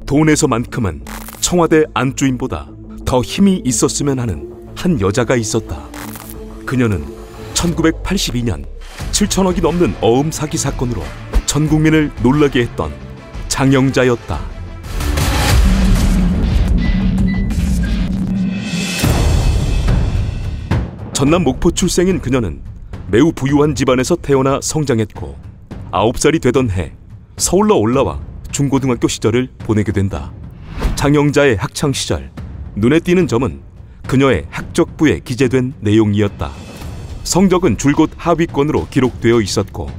돈에서만큼은 청와대 안주인보다 더 힘이 있었으면 하는 한 여자가 있었다. 그녀는 1982년 7천억이 넘는 어음 사기 사건으로 전 국민을 놀라게 했던 장영자였다. 전남 목포 출생인 그녀는 매우 부유한 집안에서 태어나 성장했고 9살이 되던 해 서울로 올라와 중고등학교 시절을 보내게 된다. 장영자의 학창시절 눈에 띄는 점은 그녀의 학적부에 기재된 내용이었다. 성적은 줄곧 하위권으로 기록되어 있었고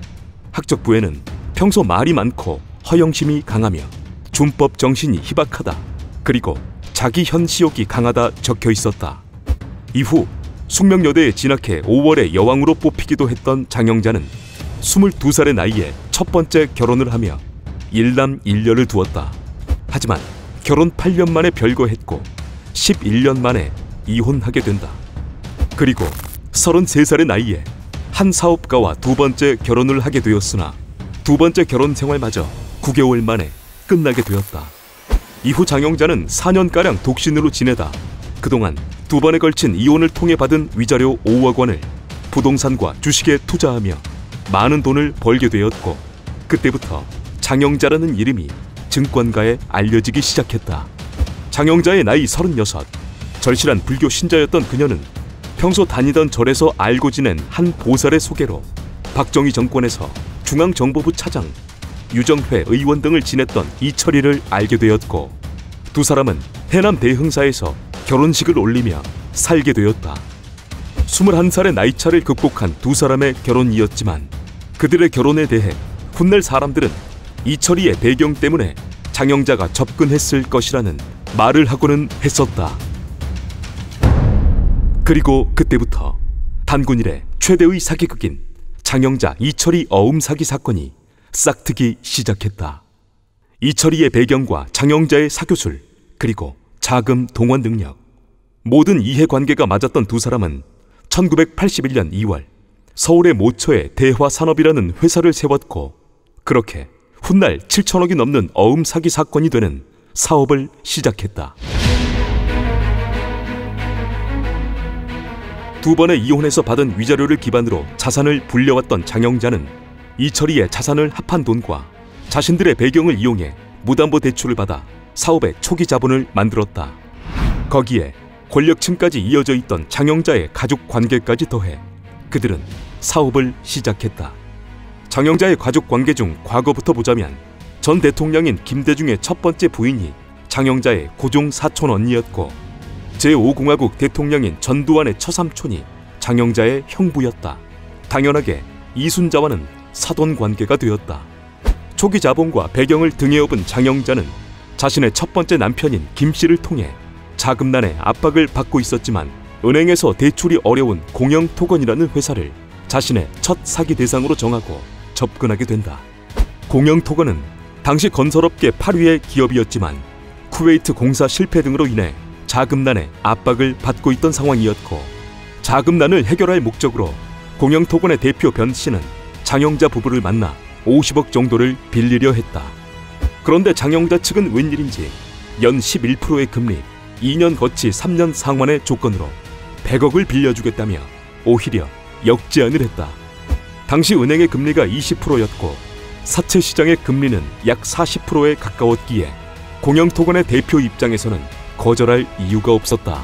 학적부에는 평소 말이 많고 허영심이 강하며 준법 정신이 희박하다, 그리고 자기 현시욕이 강하다 적혀 있었다. 이후 숙명여대에 진학해 5월에 여왕으로 뽑히기도 했던 장영자는 22살의 나이에 첫 번째 결혼을 하며 일남 일녀를 두었다. 하지만 결혼 8년 만에 별거했고 11년 만에 이혼하게 된다. 그리고 33살의 나이에 한 사업가와 두 번째 결혼을 하게 되었으나 두 번째 결혼 생활마저 9개월 만에 끝나게 되었다. 이후 장영자는 4년가량 독신으로 지내다 그동안 두 번에 걸친 이혼을 통해 받은 위자료 5억 원을 부동산과 주식에 투자하며 많은 돈을 벌게 되었고 그때부터 장영자라는 이름이 증권가에 알려지기 시작했다. 장영자의 나이 36, 절실한 불교 신자였던 그녀는 평소 다니던 절에서 알고 지낸 한 보살의 소개로 박정희 정권에서 중앙정보부 차장, 유정회 의원 등을 지냈던 이철이를 알게 되었고 두 사람은 해남 대흥사에서 결혼식을 올리며 살게 되었다. 21살의 나이차를 극복한 두 사람의 결혼이었지만 그들의 결혼에 대해 훗날 사람들은 이철이의 배경 때문에 장영자가 접근했을 것이라는 말을 하고는 했었다. 그리고 그때부터 단군 이래 최대의 사기극인 장영자 이철이 어음 사기 사건이 싹트기 시작했다. 이철이의 배경과 장영자의 사교술, 그리고 자금 동원 능력, 모든 이해관계가 맞았던 두 사람은 1981년 2월 서울의 모처에 대화산업이라는 회사를 세웠고 그렇게 훗날 7천억이 넘는 어음 사기 사건이 되는 사업을 시작했다. 두 번의 이혼에서 받은 위자료를 기반으로 자산을 불려왔던 장영자는 이철이의 자산을 합한 돈과 자신들의 배경을 이용해 무담보 대출을 받아 사업의 초기 자본을 만들었다. 거기에 권력층까지 이어져 있던 장영자의 가족 관계까지 더해 그들은 사업을 시작했다. 장영자의 가족 관계 중 과거부터 보자면 전 대통령인 김대중의 첫 번째 부인이 장영자의 고종 사촌 언니였고 제5공화국 대통령인 전두환의 처삼촌이 장영자의 형부였다. 당연하게 이순자와는 사돈 관계가 되었다. 초기 자본과 배경을 등에 업은 장영자는 자신의 첫 번째 남편인 김씨를 통해 자금난의 압박을 받고 있었지만 은행에서 대출이 어려운 공영토건이라는 회사를 자신의 첫 사기 대상으로 정하고 접근하게 된다. 공영토건은 당시 건설업계 8위의 기업이었지만 쿠웨이트 공사 실패 등으로 인해 자금난의 압박을 받고 있던 상황이었고 자금난을 해결할 목적으로 공영토건의 대표 변 씨는 장영자 부부를 만나 50억 정도를 빌리려 했다. 그런데 장영자 측은 웬일인지 연 11%의 금리, 2년 거치 3년 상환의 조건으로 100억을 빌려주겠다며 오히려 역제안을 했다. 당시 은행의 금리가 20%였고 사채 시장의 금리는 약 40%에 가까웠기에 공영토건의 대표 입장에서는 거절할 이유가 없었다.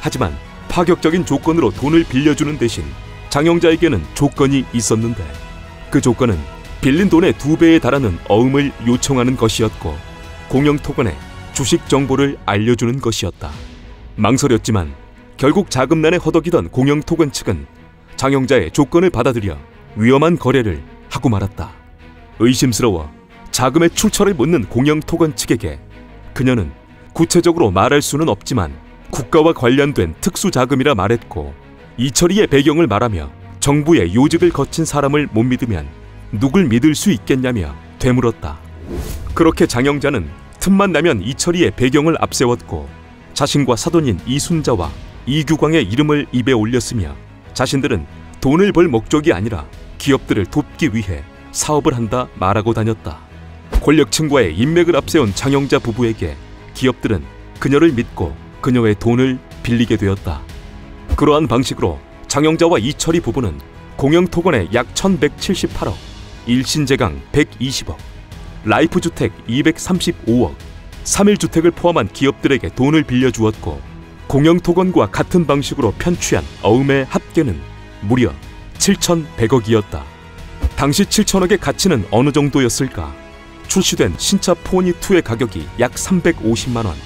하지만 파격적인 조건으로 돈을 빌려주는 대신 장영자에게는 조건이 있었는데 그 조건은 빌린 돈의 2배에 달하는 어음을 요청하는 것이었고 공영토건에 주식 정보를 알려주는 것이었다. 망설였지만 결국 자금난에 허덕이던 공영토건 측은 장영자의 조건을 받아들여 위험한 거래를 하고 말았다. 의심스러워 자금의 출처를 묻는 공영토건 측에게 그녀는 구체적으로 말할 수는 없지만 국가와 관련된 특수자금이라 말했고 이철이의 배경을 말하며 정부의 요직을 거친 사람을 못 믿으면 누굴 믿을 수 있겠냐며 되물었다. 그렇게 장영자는 틈만 나면 이철이의 배경을 앞세웠고 자신과 사돈인 이순자와 이규광의 이름을 입에 올렸으며 자신들은 돈을 벌 목적이 아니라 기업들을 돕기 위해 사업을 한다 말하고 다녔다. 권력층과의 인맥을 앞세운 장영자 부부에게 기업들은 그녀를 믿고 그녀의 돈을 빌리게 되었다. 그러한 방식으로 장영자와 이철희 부부는 공영토건에 약 1178억, 일신제강 120억, 라이프주택 235억, 3일주택을 포함한 기업들에게 돈을 빌려주었고, 공영토건과 같은 방식으로 편취한 어음의 합계는 무려 7,100억이었다. 당시 7천억의 가치는 어느 정도였을까? 출시된 신차 포니2의 가격이 약 350만 원,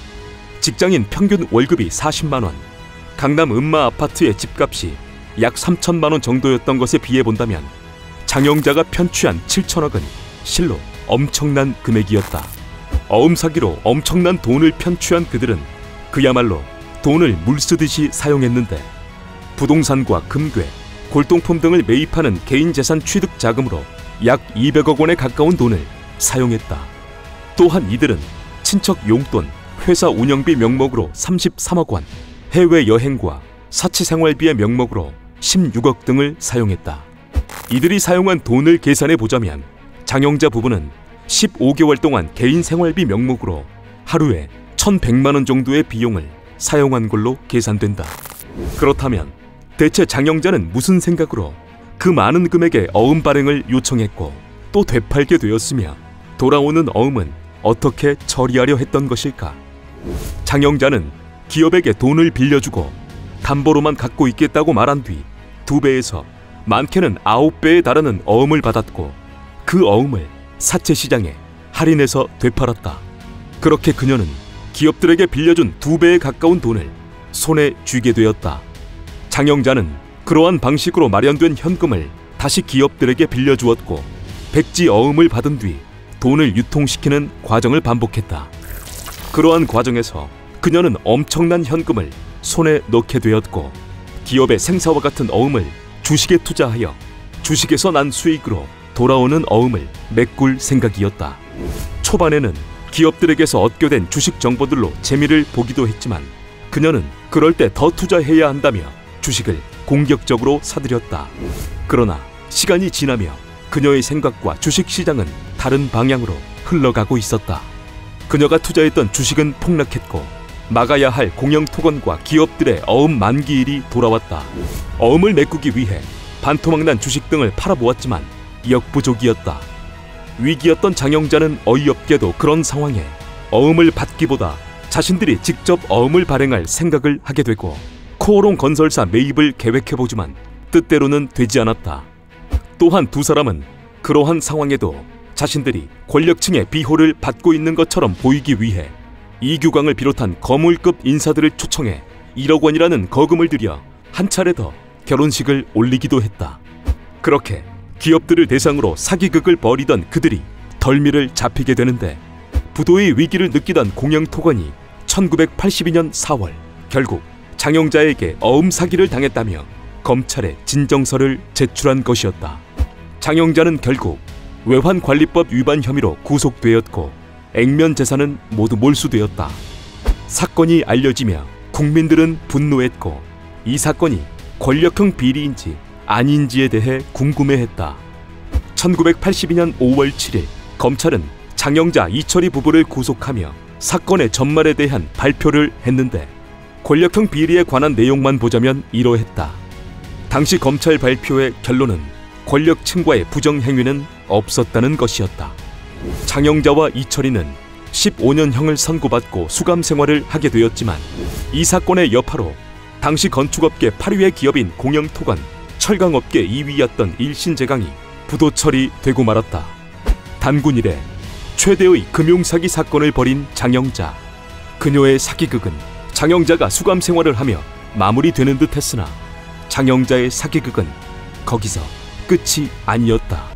직장인 평균 월급이 40만 원, 강남 음마 아파트의 집값이 약 3천만 원 정도였던 것에 비해 본다면 장영자가 편취한 7천억은 실로 엄청난 금액이었다. 어음 사기로 엄청난 돈을 편취한 그들은 그야말로 돈을 물쓰듯이 사용했는데, 부동산과 금괴, 골동품 등을 매입하는 개인 재산 취득 자금으로 약 200억 원에 가까운 돈을 사용했다. 또한 이들은 친척 용돈, 회사 운영비 명목으로 33억 원, 해외여행과 사치생활비의 명목으로 16억 등을 사용했다. 이들이 사용한 돈을 계산해보자면 장영자 부부는 15개월 동안 개인 생활비 명목으로 하루에 1,100만 원 정도의 비용을 사용한 걸로 계산된다. 그렇다면 대체 장영자는 무슨 생각으로 그 많은 금액의 어음 발행을 요청했고 또 되팔게 되었으며, 돌아오는 어음은 어떻게 처리하려 했던 것일까? 장영자는 기업에게 돈을 빌려주고 담보로만 갖고 있겠다고 말한 뒤 2배에서 많게는 9배에 달하는 어음을 받았고, 그 어음을 사채시장에 할인해서 되팔았다. 그렇게 그녀는 기업들에게 빌려준 2배에 가까운 돈을 손에 쥐게 되었다. 장영자는 그러한 방식으로 마련된 현금을 다시 기업들에게 빌려주었고, 백지 어음을 받은 뒤 돈을 유통시키는 과정을 반복했다. 그러한 과정에서 그녀는 엄청난 현금을 손에 넣게 되었고, 기업의 생사와 같은 어음을 주식에 투자하여 주식에서 난 수익으로 돌아오는 어음을 메꿀 생각이었다. 초반에는 기업들에게서 얻게 된 주식 정보들로 재미를 보기도 했지만, 그녀는 그럴 때 더 투자해야 한다며 주식을 공격적으로 사들였다. 그러나 시간이 지나며 그녀의 생각과 주식시장은 다른 방향으로 흘러가고 있었다. 그녀가 투자했던 주식은 폭락했고, 막아야 할 공영토건과 기업들의 어음 만기일이 돌아왔다. 어음을 메꾸기 위해 반토막난 주식 등을 팔아보았지만 역부족이었다. 위기였던 장영자는 어이없게도 그런 상황에 어음을 받기보다 자신들이 직접 어음을 발행할 생각을 하게 되고, 코오롱 건설사 매입을 계획해보지만 뜻대로는 되지 않았다. 또한 두 사람은 그러한 상황에도 자신들이 권력층의 비호를 받고 있는 것처럼 보이기 위해 이규광을 비롯한 거물급 인사들을 초청해 1억 원이라는 거금을 들여 한 차례 더 결혼식을 올리기도 했다. 그렇게 기업들을 대상으로 사기극을 벌이던 그들이 덜미를 잡히게 되는데, 부도의 위기를 느끼던 공영토건이 1982년 4월 결국 장영자에게 어음 사기를 당했다며 검찰에 진정서를 제출한 것이었다. 장영자는 결국 외환관리법 위반 혐의로 구속되었고, 액면 재산은 모두 몰수되었다. 사건이 알려지며 국민들은 분노했고, 이 사건이 권력형 비리인지 아닌지에 대해 궁금해했다. 1982년 5월 7일 검찰은 장영자, 이철희 부부를 구속하며 사건의 전말에 대한 발표를 했는데, 권력형 비리에 관한 내용만 보자면 이러했다. 당시 검찰 발표의 결론은 권력층과의 부정행위는 없었다는 것이었다. 장영자와 이철희는 15년형을 선고받고 수감 생활을 하게 되었지만, 이 사건의 여파로 당시 건축업계 8위의 기업인 공영토건, 철강업계 2위였던 일신제강이 부도 처리되고 말았다. 단군 이래 최대의 금융사기 사건을 벌인 장영자. 그녀의 사기극은 장영자가 수감 생활을 하며 마무리되는 듯 했으나, 장영자의 사기극은 거기서 끝이 아니었다.